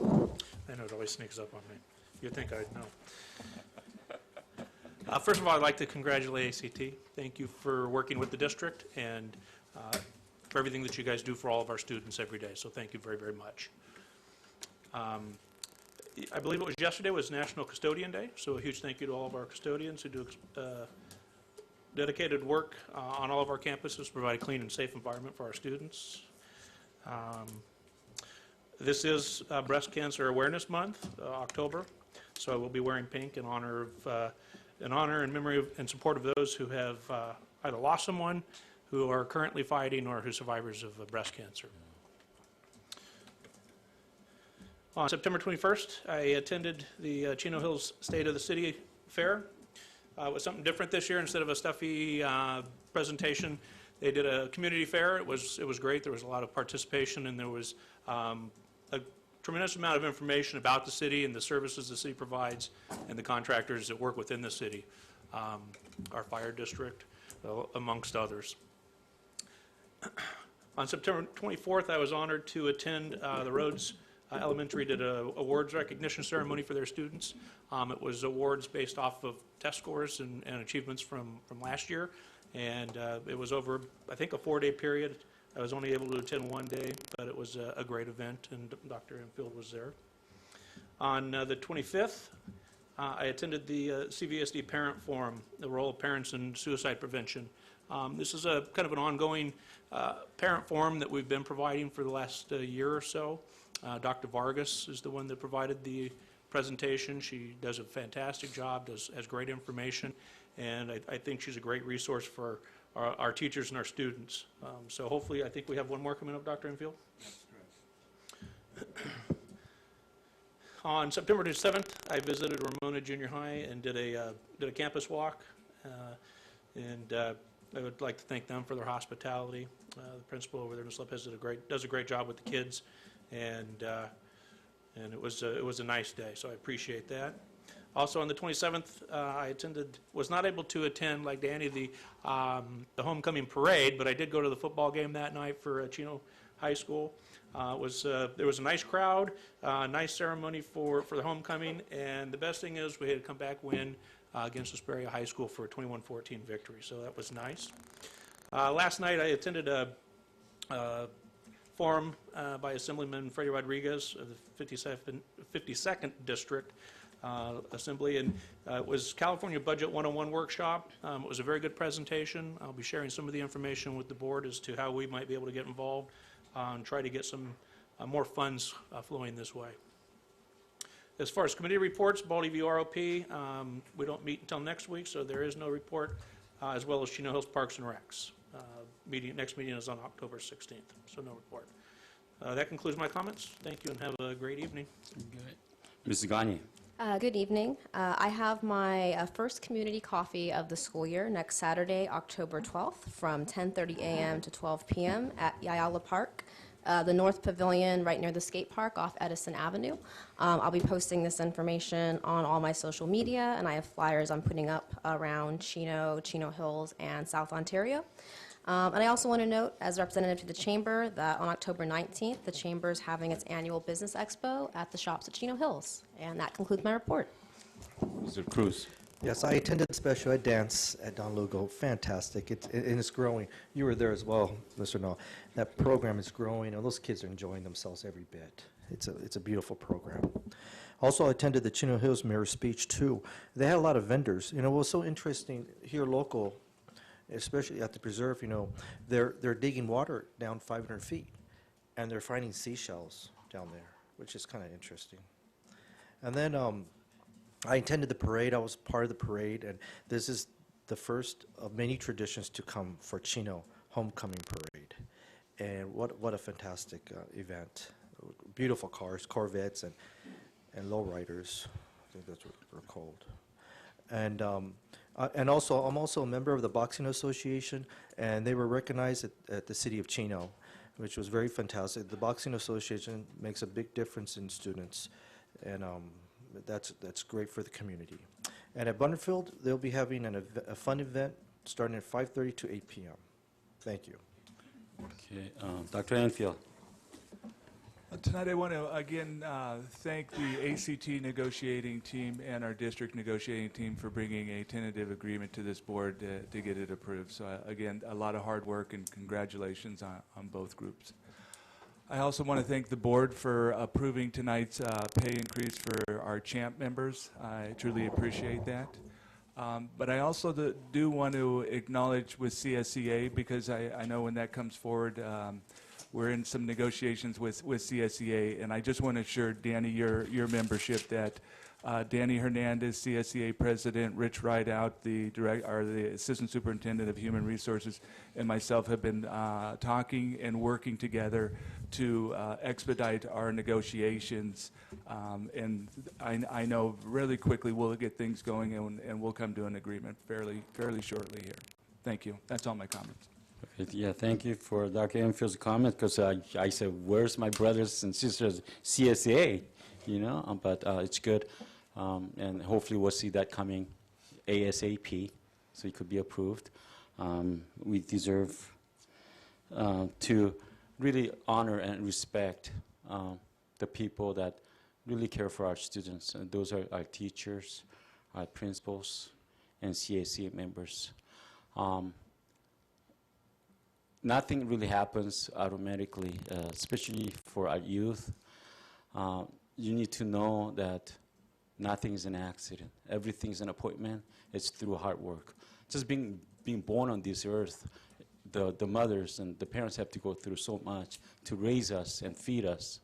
I know it always sneaks up on me. You'd think I'd know. First of all, I'd like to congratulate ACT. Thank you for working with the district and for everything that you guys do for all of our students every day. So thank you very, very much. I believe it was yesterday was National Custodian Day, so a huge thank you to all of our custodians who do dedicated work on all of our campuses to provide a clean and safe environment for our students. This is Breast Cancer Awareness Month, October, so I will be wearing pink in honor and memory of, and support of those who have either lost someone, who are currently fighting, or who are survivors of breast cancer. On September 21st, I attended the Chino Hills State of the City Fair. It was something different this year. Instead of a stuffy presentation, they did a community fair. It was great. There was a lot of participation, and there was a tremendous amount of information about the city and the services the city provides and the contractors that work within the city, our fire district, amongst others. On September 24th, I was honored to attend the Rhodes Elementary did an awards recognition ceremony for their students. It was awards based off of test scores and achievements from last year, and it was over, I think, a 4-day period. I was only able to attend one day, but it was a great event, and Dr. Enfield was there. On the 25th, I attended the CVSD Parent Forum, the role of parents in suicide prevention. This is a kind of an ongoing parent forum that we've been providing for the last year or so. Dr. Vargas is the one that provided the presentation. She does a fantastic job, has great information, and I think she's a great resource for our teachers and our students. So hopefully, I think we have one more coming up, Dr. Enfield. That's correct. On September 7th, I visited Ramona Junior High and did a campus walk, and I would like to thank them for their hospitality. The principal over there, Ms. Lopez, does a great job with the kids, and it was a nice day, so I appreciate that. Also on the 27th, I was not able to attend, like Danny, the homecoming parade, but I did go to the football game that night for Chino High School. There was a nice crowd, nice ceremony for the homecoming, and the best thing is we had a comeback win against Hesperia High School for a 21-14 victory, so that was nice. Last night I attended a forum by Assemblyman Freddie Rodriguez of the 52nd District Assembly, and it was California Budget 101 workshop. It was a very good presentation. I'll be sharing some of the information with the board as to how we might be able to get involved and try to get some more funds flowing this way. As far as committee reports, Baldy View ROP, we don't meet until next week, so there is no report, as well as Chino Hills Parks and Recs. Next meeting is on October 16th, so no report. That concludes my comments. Thank you and have a great evening. Good. Mrs. Gagne. Good evening. I have my first community coffee of the school year next Saturday, October 12th, from 10:30 a.m. to 12 p.m. at Yayala Park, the North Pavilion right near the skate park off Edison Avenue. I'll be posting this information on all my social media, and I have flyers I'm putting up around Chino Hills, and South Ontario. And I also want to note, as a representative to the Chamber, that on October 19th, the Chamber is having its annual Business Expo at the shops at Chino Hills. And that concludes my report. Mr. Cruz. Yes, I attended special ed dance at Don Lugo. Fantastic. And it's growing. You were there as well, Mr. Null. That program is growing, and those kids are enjoying themselves every bit. It's a beautiful program. Also, I attended the Chino Hills Mayor's speech, too. They had a lot of vendors. You know, what was so interesting here local, especially at the preserve, you know, they're digging water down 500 feet, and they're finding seashells down there, which is kind of interesting. And then I attended the parade. I was part of the parade, and this is the first of many traditions to come for Chino Homecoming Parade. And what a fantastic event. Beautiful cars, Corvettes, and lowriders. I think that's what they're called. And also, I'm also a member of the Boxing Association, and they were recognized at the city of Chino, which was very fantastic. The Boxing Association makes a big difference in students, and that's great for the community. And at Butterfield, they'll be having a fun event starting at 5:30 to 8 p.m. Thank you. Okay, Dr. Enfield. Tonight I want to again thank the ACT negotiating team and our district negotiating team for bringing a tentative agreement to this board to get it approved. So again, a lot of hard work and congratulations on both groups. I also want to thank the board for approving tonight's pay increase for our CHAMP members. I truly appreciate that. But I also do want to acknowledge with CSCA, because I know when that comes forward, we're in some negotiations with CSEA, and I just want to assure Danny, your membership, that Danny Hernandez, CSEA President, Rich Rideout, the Assistant Superintendent of Human Resources, and myself have been talking and working together to expedite our negotiations. And I know really quickly we'll get things going, and we'll come to an agreement fairly shortly here. Thank you. That's all my comments. Okay, yeah, thank you for Dr. Enfield's comment, because I said, where's my brothers and sisters, CSA, you know, but it's good. And hopefully we'll see that coming ASAP, so it could be approved. We deserve to really honor and respect the people that really care for our students. And those are our teachers, our principals, and CAC members. Nothing really happens automatically, especially for our youth. You need to know that nothing is an accident. Everything is an appointment. It's through hard work. Just being born on this earth, the mothers and the parents have to go through so much to raise us and feed us.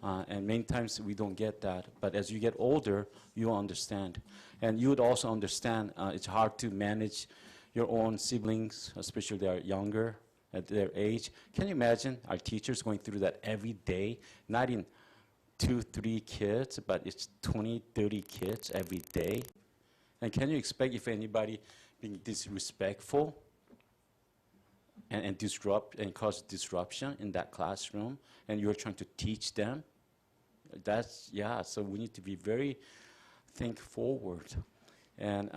And many times we don't get that. But as you get older, you understand. And you would also understand it's hard to manage your own siblings, especially they are younger at their age. Can you imagine our teachers going through that every day? Not in 2, 3 kids, but it's 20, 30 kids every day. And can you expect if anybody being disrespectful and disrupt and cause disruption in that classroom, and you're trying to teach them? That's, yeah, so we need to be very think forward. And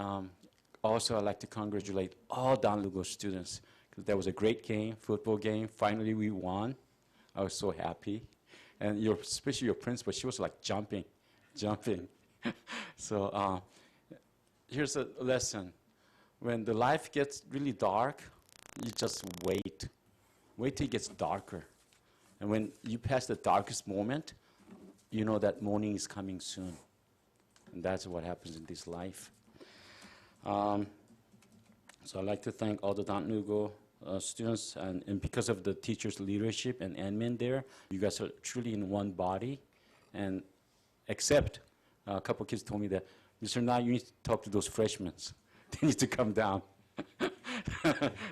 also I'd like to congratulate all Don Lugo students, because that was a great game, football game. Finally we won. I was so happy. And especially your principal, she was like jumping. So here's a lesson. When the life gets really dark, you just wait. Wait till it gets darker. And when you pass the darkest moment, you know that morning is coming soon. And that's what happens in this life. So I'd like to thank all the Don Lugo students, and because of the teachers' leadership and admin there, you guys are truly in one body. And except a couple kids told me that, Mr. Na, you need to talk to those freshmen. They need to come down.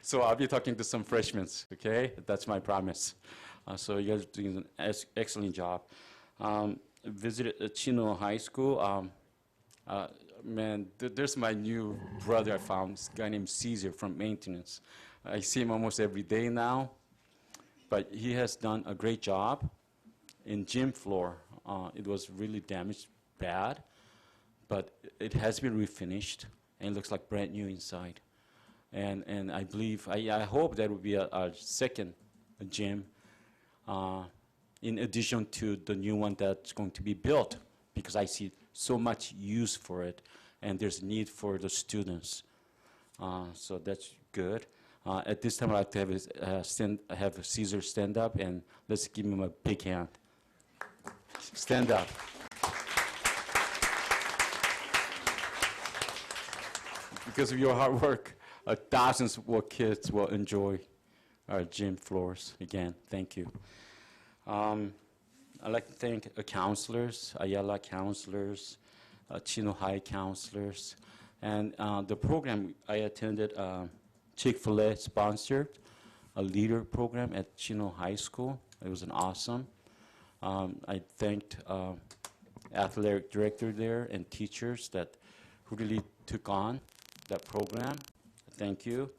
So I'll be talking to some freshmen, okay? That's my promise. So you guys are doing an excellent job. Visited Chino High School. Man, there's my new brother I found, this guy named Caesar from maintenance. I see him almost every day now, but he has done a great job. In gym floor, it was really damaged bad, but it has been refinished, and it looks like brand new inside. And I believe, I hope that will be our second gym, in addition to the new one that's going to be built, because I see so much use for it, and there's need for the students. So that's good. At this time, I'd like to have Caesar stand up, and let's give him a big hand. Stand up. Because of your hard work, thousands more kids will enjoy our gym floors. Again, thank you. I'd like to thank counselors, Ayala counselors, Chino High counselors, and the program I attended, Chick-fil-A sponsored a leader program at Chino High School. It was an awesome. I thanked athletic director there and teachers that who really took on that program. Thank you.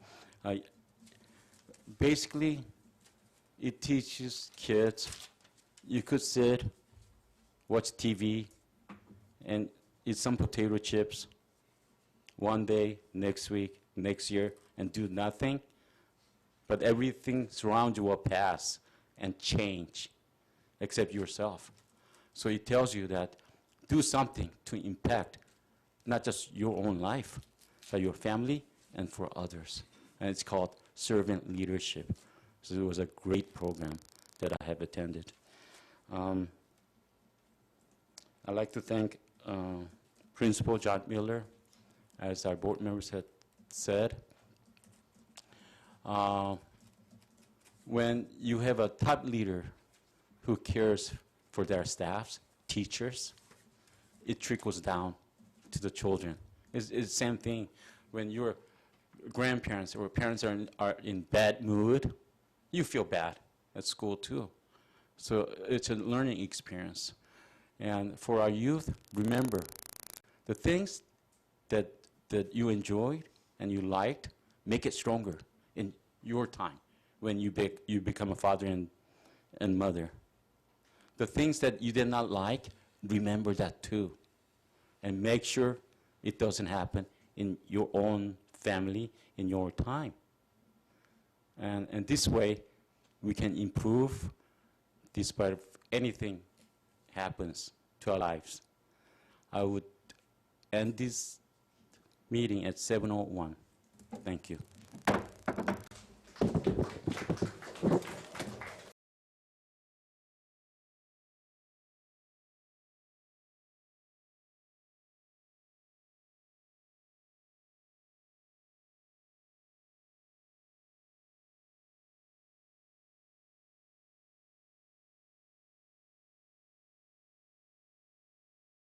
Basically, it teaches kids, you could sit, watch TV, and eat some potato chips one day, next week, next year, and do nothing. But everything around you will pass and change, except yourself. So it tells you that do something to impact not just your own life, but your family and for others. And it's called servant leadership. So it was a great program that I have attended. I'd like to thank Principal John Miller, as our board members had said. when you have a top leader who cares for their staffs, teachers, it trickles down to the children. It's the same thing when your grandparents or parents are in bad mood, you feel bad at school too. So it's a learning experience. And for our youth, remember, the things that you enjoyed and you liked, make it stronger in your time when you become a father and mother. The things that you did not like, remember that too. And make sure it doesn't happen in your own family, in your time. And this way, we can improve despite of anything happens to our lives. I would end this meeting at 7:01. Thank you.